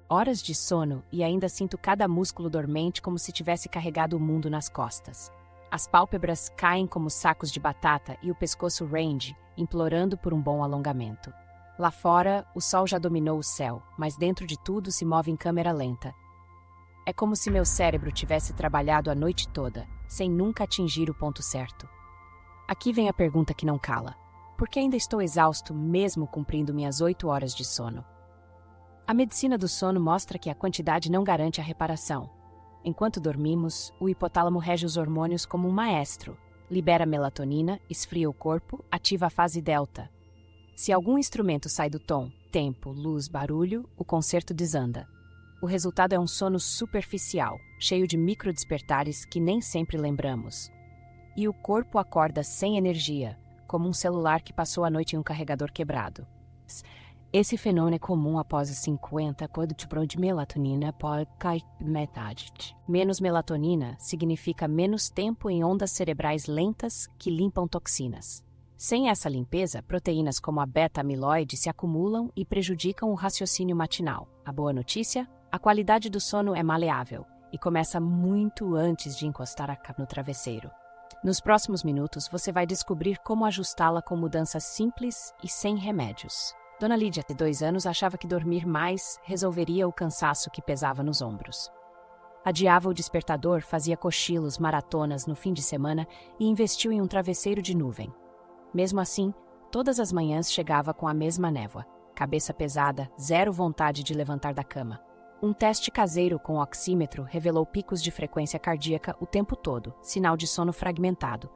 Horas de sono e ainda sinto cada músculo dormente como se tivesse carregado o mundo nas costas. As pálpebras caem como sacos de batata e o pescoço range, implorando por um bom alongamento. Lá fora, o sol já dominou o céu, mas dentro de tudo se move em câmera lenta. É como se meu cérebro tivesse trabalhado a noite toda, sem nunca atingir o ponto certo. Aqui vem a pergunta que não cala. Por que ainda estou exausto mesmo cumprindo minhas 8 horas de sono? A medicina do sono mostra que a quantidade não garante a reparação. Enquanto dormimos, o hipotálamo rege os hormônios como um maestro. Libera melatonina, esfria o corpo, ativa a fase delta. Se algum instrumento sai do tom, tempo, luz, barulho, o concerto desanda. O resultado é um sono superficial, cheio de microdespertares que nem sempre lembramos. E o corpo acorda sem energia, como um celular que passou a noite em um carregador quebrado. Esse fenômeno é comum após os 50, quando o tipo de melatonina pode cair metade. Menos melatonina significa menos tempo em ondas cerebrais lentas que limpam toxinas. Sem essa limpeza, proteínas como a beta-amiloide se acumulam e prejudicam o raciocínio matinal. A boa notícia? A qualidade do sono é maleável e começa muito antes de encostar a cara no travesseiro. Nos próximos minutos, você vai descobrir como ajustá-la com mudanças simples e sem remédios. Dona Lídia, de 2 anos, achava que dormir mais resolveria o cansaço que pesava nos ombros. Adiava o despertador, fazia cochilos, maratonas no fim de semana e investiu em um travesseiro de nuvem. Mesmo assim, todas as manhãs chegava com a mesma névoa, cabeça pesada, zero vontade de levantar da cama. Um teste caseiro com oxímetro revelou picos de frequência cardíaca o tempo todo, sinal de sono fragmentado.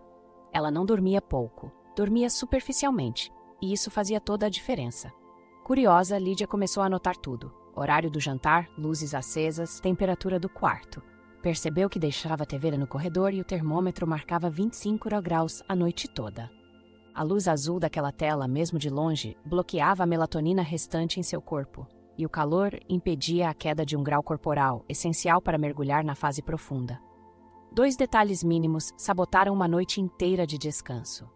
Ela não dormia pouco, dormia superficialmente, e isso fazia toda a diferença. Curiosa, Lídia começou a anotar tudo: horário do jantar, luzes acesas, temperatura do quarto. Percebeu que deixava a TV no corredor e o termômetro marcava 25 graus a noite toda. A luz azul daquela tela, mesmo de longe, bloqueava a melatonina restante em seu corpo, e o calor impedia a queda de um grau corporal, essencial para mergulhar na fase profunda. 2 detalhes mínimos sabotaram uma noite inteira de descanso.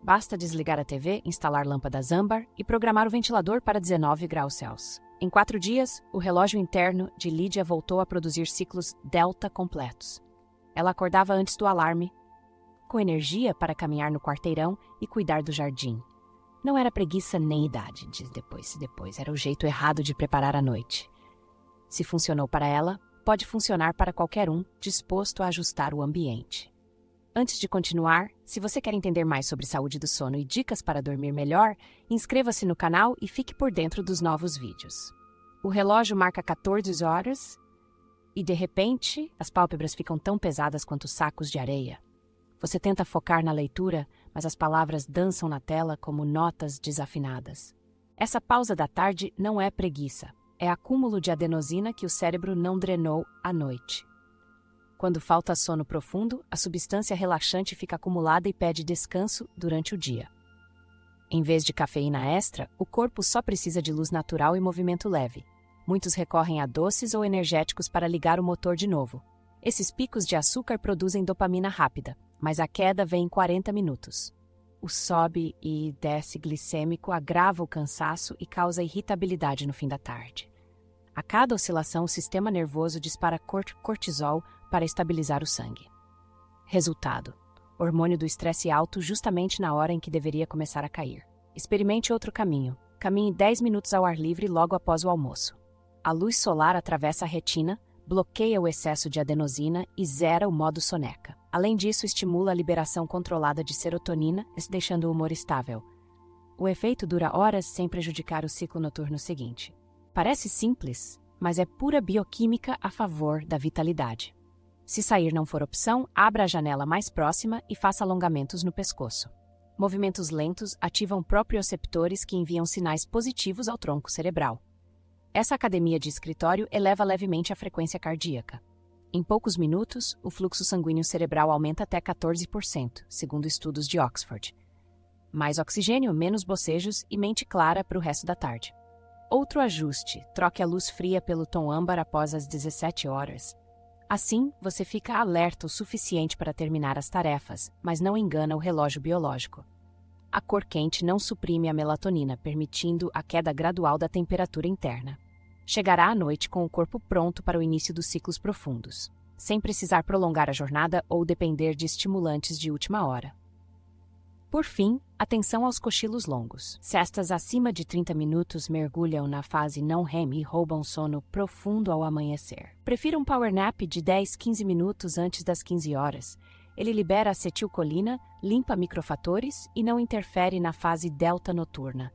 Basta desligar a TV, instalar lâmpadas âmbar e programar o ventilador para 19 graus Celsius. Em 4 dias, o relógio interno de Lídia voltou a produzir ciclos delta completos. Ela acordava antes do alarme, com energia para caminhar no quarteirão e cuidar do jardim. Não era preguiça nem idade, diz depois. Era o jeito errado de preparar a noite. Se funcionou para ela, pode funcionar para qualquer um disposto a ajustar o ambiente. Antes de continuar, se você quer entender mais sobre saúde do sono e dicas para dormir melhor, inscreva-se no canal e fique por dentro dos novos vídeos. O relógio marca 14 horas e, de repente, as pálpebras ficam tão pesadas quanto sacos de areia. Você tenta focar na leitura, mas as palavras dançam na tela como notas desafinadas. Essa pausa da tarde não é preguiça, é acúmulo de adenosina que o cérebro não drenou à noite. Quando falta sono profundo, a substância relaxante fica acumulada e pede descanso durante o dia. Em vez de cafeína extra, o corpo só precisa de luz natural e movimento leve. Muitos recorrem a doces ou energéticos para ligar o motor de novo. Esses picos de açúcar produzem dopamina rápida, mas a queda vem em 40 minutos. O sobe e desce glicêmico agrava o cansaço e causa irritabilidade no fim da tarde. A cada oscilação, o sistema nervoso dispara cortisol para estabilizar o sangue. Resultado: hormônio do estresse alto justamente na hora em que deveria começar a cair. Experimente outro caminho. Caminhe 10 minutos ao ar livre logo após o almoço. A luz solar atravessa a retina, bloqueia o excesso de adenosina e zera o modo soneca. Além disso, estimula a liberação controlada de serotonina, deixando o humor estável. O efeito dura horas sem prejudicar o ciclo noturno seguinte. Parece simples, mas é pura bioquímica a favor da vitalidade. Se sair não for opção, abra a janela mais próxima e faça alongamentos no pescoço. Movimentos lentos ativam proprioceptores que enviam sinais positivos ao tronco cerebral. Essa academia de escritório eleva levemente a frequência cardíaca. Em poucos minutos, o fluxo sanguíneo cerebral aumenta até 14%, segundo estudos de Oxford. Mais oxigênio, menos bocejos e mente clara para o resto da tarde. Outro ajuste: troque a luz fria pelo tom âmbar após as 17 horas. Assim, você fica alerta o suficiente para terminar as tarefas, mas não engana o relógio biológico. A cor quente não suprime a melatonina, permitindo a queda gradual da temperatura interna. chegará à noite com o corpo pronto para o início dos ciclos profundos, sem precisar prolongar a jornada ou depender de estimulantes de última hora. Por fim, atenção aos cochilos longos. Cestas acima de 30 minutos mergulham na fase não REM e roubam sono profundo ao amanhecer. Prefira um power nap de 10-15 minutos antes das 15 horas. Ele libera acetilcolina, limpa microfatores e não interfere na fase delta noturna.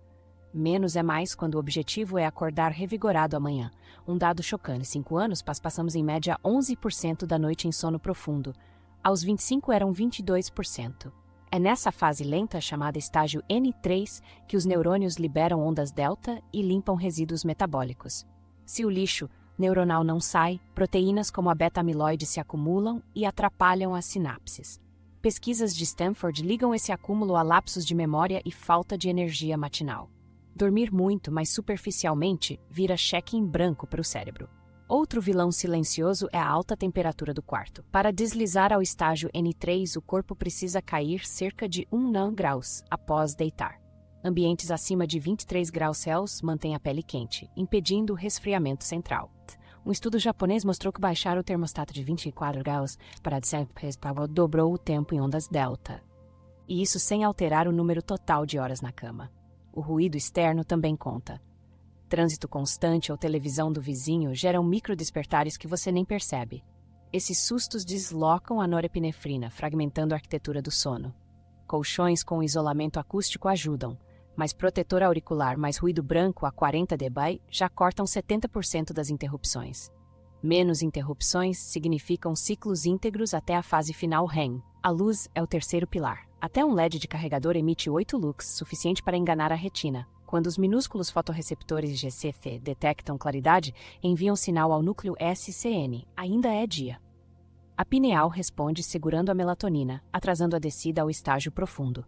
Menos é mais quando o objetivo é acordar revigorado amanhã. Um dado chocante: 5 anos, passamos em média 11% da noite em sono profundo. Aos 25 eram 22%. É nessa fase lenta, chamada estágio N3, que os neurônios liberam ondas delta e limpam resíduos metabólicos. Se o lixo neuronal não sai, proteínas como a beta-amiloide se acumulam e atrapalham as sinapses. Pesquisas de Stanford ligam esse acúmulo a lapsos de memória e falta de energia matinal. Dormir muito, mas superficialmente, vira cheque em branco para o cérebro. Outro vilão silencioso é a alta temperatura do quarto. Para deslizar ao estágio N3, o corpo precisa cair cerca de 1 graus após deitar. Ambientes acima de 23 graus Celsius mantêm a pele quente, impedindo o resfriamento central. Um estudo japonês mostrou que baixar o termostato de 24 graus para 17 dobrou o tempo em ondas delta. E isso sem alterar o número total de horas na cama. O ruído externo também conta. Trânsito constante ou televisão do vizinho geram microdespertares que você nem percebe. Esses sustos deslocam a norepinefrina, fragmentando a arquitetura do sono. Colchões com isolamento acústico ajudam, mas protetor auricular mais ruído branco a 40 dB já cortam 70% das interrupções. Menos interrupções significam ciclos íntegros até a fase final REM. A luz é o terceiro pilar. Até um LED de carregador emite 8 lux, suficiente para enganar a retina. Quando os minúsculos fotorreceptores GCF detectam claridade, enviam sinal ao núcleo SCN. Ainda é dia. A pineal responde segurando a melatonina, atrasando a descida ao estágio profundo.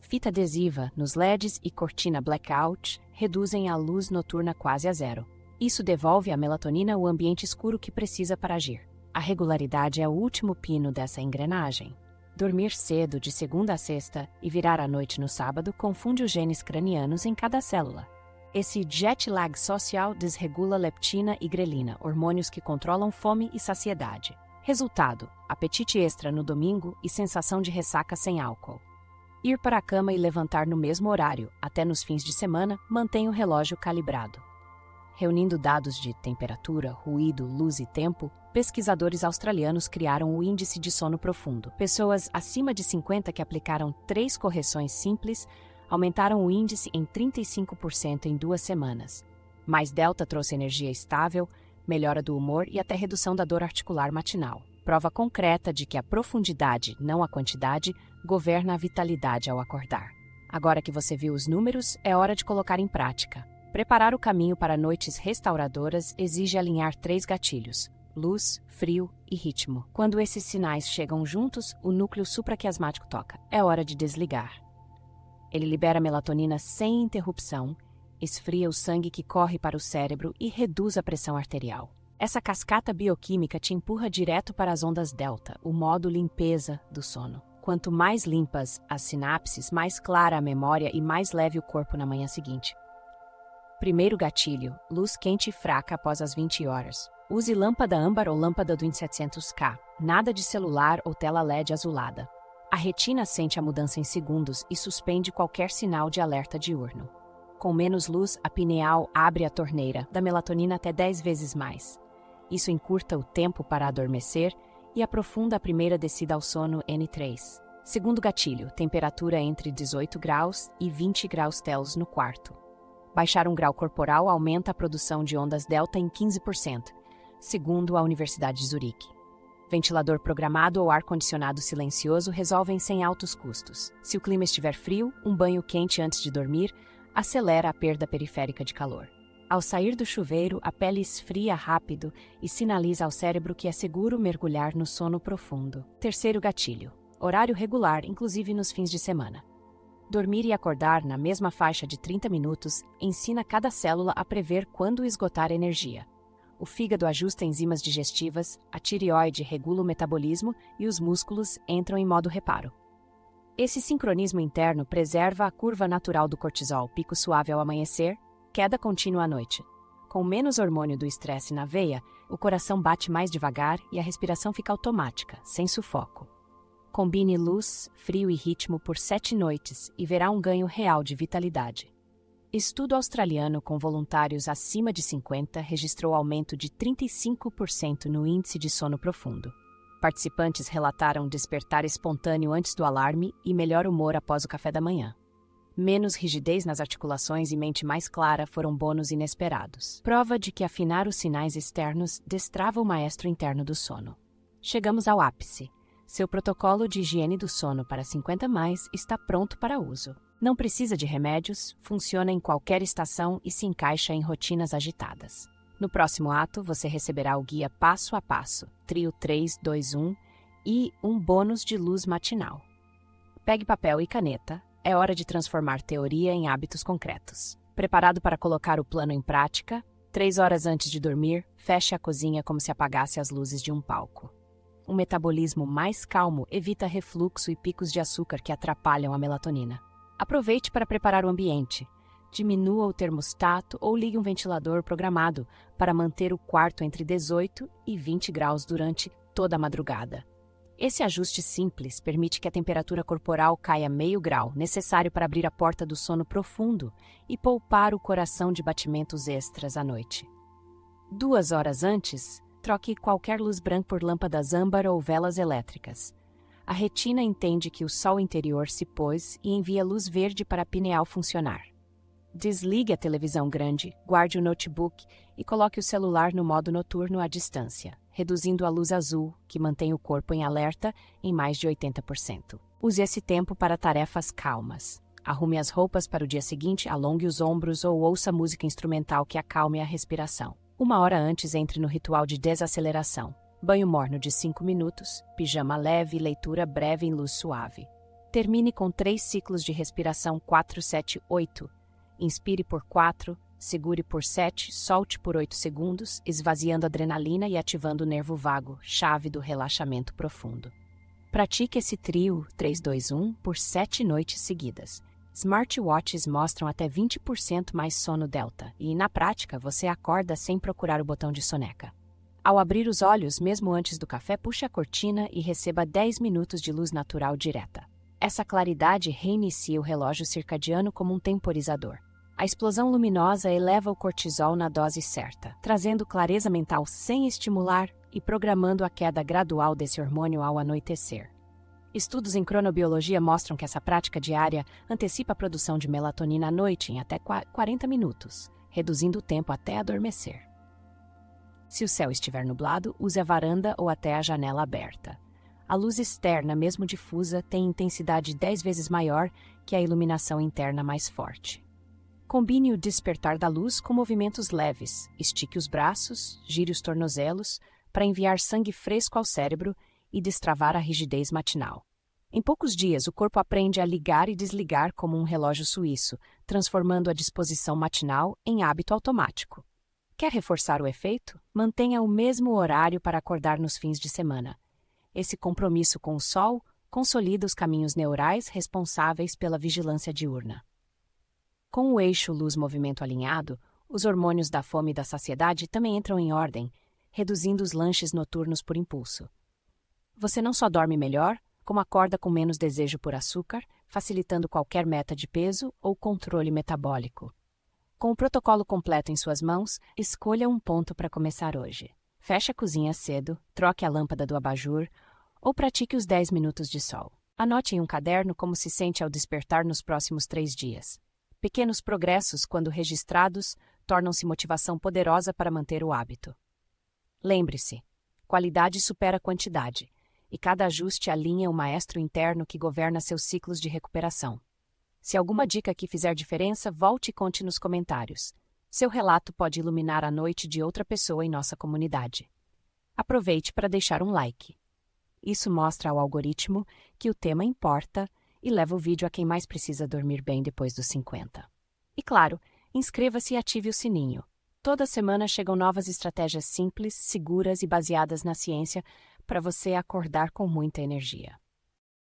Fita adesiva nos LEDs e cortina blackout reduzem a luz noturna quase a zero. Isso devolve à melatonina o ambiente escuro que precisa para agir. A regularidade é o último pino dessa engrenagem. Dormir cedo de segunda a sexta e virar à noite no sábado confunde os genes cranianos em cada célula. Esse jet lag social desregula leptina e grelina, hormônios que controlam fome e saciedade. Resultado: apetite extra no domingo e sensação de ressaca sem álcool. Ir para a cama e levantar no mesmo horário, até nos fins de semana, mantém o relógio calibrado. Reunindo dados de temperatura, ruído, luz e tempo, pesquisadores australianos criaram o Índice de Sono Profundo. Pessoas acima de 50 que aplicaram 3 correções simples aumentaram o índice em 35% em 2 semanas. Mais delta trouxe energia estável, melhora do humor e até redução da dor articular matinal. Prova concreta de que a profundidade, não a quantidade, governa a vitalidade ao acordar. Agora que você viu os números, é hora de colocar em prática. Preparar o caminho para noites restauradoras exige alinhar 3 gatilhos: luz, frio e ritmo. Quando esses sinais chegam juntos, o núcleo supraquiasmático toca. É hora de desligar. Ele libera melatonina sem interrupção, esfria o sangue que corre para o cérebro e reduz a pressão arterial. Essa cascata bioquímica te empurra direto para as ondas delta, o modo limpeza do sono. Quanto mais limpas as sinapses, mais clara a memória e mais leve o corpo na manhã seguinte. Primeiro gatilho: luz quente e fraca após as 20 horas. Use lâmpada âmbar ou lâmpada do 700K. Nada de celular ou tela LED azulada. A retina sente a mudança em segundos e suspende qualquer sinal de alerta diurno. Com menos luz, a pineal abre a torneira da melatonina até 10 vezes mais. Isso encurta o tempo para adormecer e aprofunda a primeira descida ao sono N3. Segundo gatilho: temperatura entre 18 graus e 20 graus Celsius no quarto. Baixar 1 grau corporal aumenta a produção de ondas delta em 15%, segundo a Universidade de Zurique. Ventilador programado ou ar-condicionado silencioso resolvem sem altos custos. Se o clima estiver frio, um banho quente antes de dormir acelera a perda periférica de calor. Ao sair do chuveiro, a pele esfria rápido e sinaliza ao cérebro que é seguro mergulhar no sono profundo. Terceiro gatilho: horário regular, inclusive nos fins de semana. Dormir e acordar na mesma faixa de 30 minutos ensina cada célula a prever quando esgotar energia. O fígado ajusta enzimas digestivas, a tireoide regula o metabolismo e os músculos entram em modo reparo. Esse sincronismo interno preserva a curva natural do cortisol, pico suave ao amanhecer, queda contínua à noite. Com menos hormônio do estresse na veia, o coração bate mais devagar e a respiração fica automática, sem sufoco. Combine luz, frio e ritmo por 7 noites e verá um ganho real de vitalidade. Estudo australiano com voluntários acima de 50 registrou aumento de 35% no índice de sono profundo. Participantes relataram despertar espontâneo antes do alarme e melhor humor após o café da manhã. Menos rigidez nas articulações e mente mais clara foram bônus inesperados. Prova de que afinar os sinais externos destrava o maestro interno do sono. Chegamos ao ápice. Seu protocolo de higiene do sono para 50+ está pronto para uso. Não precisa de remédios, funciona em qualquer estação e se encaixa em rotinas agitadas. No próximo ato, você receberá o guia passo a passo, trio 3, 2, 1 e um bônus de luz matinal. Pegue papel e caneta, é hora de transformar teoria em hábitos concretos. Preparado para colocar o plano em prática? 3 horas antes de dormir, feche a cozinha como se apagasse as luzes de um palco. Um metabolismo mais calmo evita refluxo e picos de açúcar que atrapalham a melatonina. Aproveite para preparar o ambiente. Diminua o termostato ou ligue um ventilador programado para manter o quarto entre 18 e 20 graus durante toda a madrugada. Esse ajuste simples permite que a temperatura corporal caia meio grau, necessário para abrir a porta do sono profundo e poupar o coração de batimentos extras à noite. 2 horas antes, troque qualquer luz branca por lâmpadas âmbar ou velas elétricas. A retina entende que o sol interior se pôs e envia luz verde para a pineal funcionar. Desligue a televisão grande, guarde o notebook e coloque o celular no modo noturno à distância, reduzindo a luz azul, que mantém o corpo em alerta, em mais de 80%. Use esse tempo para tarefas calmas. Arrume as roupas para o dia seguinte, alongue os ombros ou ouça música instrumental que acalme a respiração. 1 hora antes, entre no ritual de desaceleração. Banho morno de 5 minutos, pijama leve e leitura breve em luz suave. Termine com 3 ciclos de respiração 4-7-8. Inspire por 4, segure por 7, solte por 8 segundos, esvaziando a adrenalina e ativando o nervo vago, chave do relaxamento profundo. Pratique esse trio 3-2-1 por 7 noites seguidas. Smartwatches mostram até 20% mais sono delta e, na prática, você acorda sem procurar o botão de soneca. Ao abrir os olhos, mesmo antes do café, puxe a cortina e receba 10 minutos de luz natural direta. Essa claridade reinicia o relógio circadiano como um temporizador. A explosão luminosa eleva o cortisol na dose certa, trazendo clareza mental sem estimular e programando a queda gradual desse hormônio ao anoitecer. Estudos em cronobiologia mostram que essa prática diária antecipa a produção de melatonina à noite em até 40 minutos, reduzindo o tempo até adormecer. Se o céu estiver nublado, use a varanda ou até a janela aberta. A luz externa, mesmo difusa, tem intensidade 10 vezes maior que a iluminação interna mais forte. Combine o despertar da luz com movimentos leves. Estique os braços, gire os tornozelos, para enviar sangue fresco ao cérebro e destravar a rigidez matinal. Em poucos dias, o corpo aprende a ligar e desligar como um relógio suíço, transformando a disposição matinal em hábito automático. Quer reforçar o efeito? Mantenha o mesmo horário para acordar nos fins de semana. Esse compromisso com o sol consolida os caminhos neurais responsáveis pela vigilância diurna. Com o eixo luz-movimento alinhado, os hormônios da fome e da saciedade também entram em ordem, reduzindo os lanches noturnos por impulso. Você não só dorme melhor, como acorda com menos desejo por açúcar, facilitando qualquer meta de peso ou controle metabólico. Com o protocolo completo em suas mãos, escolha um ponto para começar hoje. Feche a cozinha cedo, troque a lâmpada do abajur ou pratique os 10 minutos de sol. Anote em um caderno como se sente ao despertar nos próximos 3 dias. Pequenos progressos, quando registrados, tornam-se motivação poderosa para manter o hábito. Lembre-se, qualidade supera quantidade, e cada ajuste alinha o maestro interno que governa seus ciclos de recuperação. Se alguma dica aqui fizer diferença, volte e conte nos comentários. Seu relato pode iluminar a noite de outra pessoa em nossa comunidade. Aproveite para deixar um like. Isso mostra ao algoritmo que o tema importa e leva o vídeo a quem mais precisa dormir bem depois dos 50. E claro, inscreva-se e ative o sininho. Toda semana chegam novas estratégias simples, seguras e baseadas na ciência para você acordar com muita energia.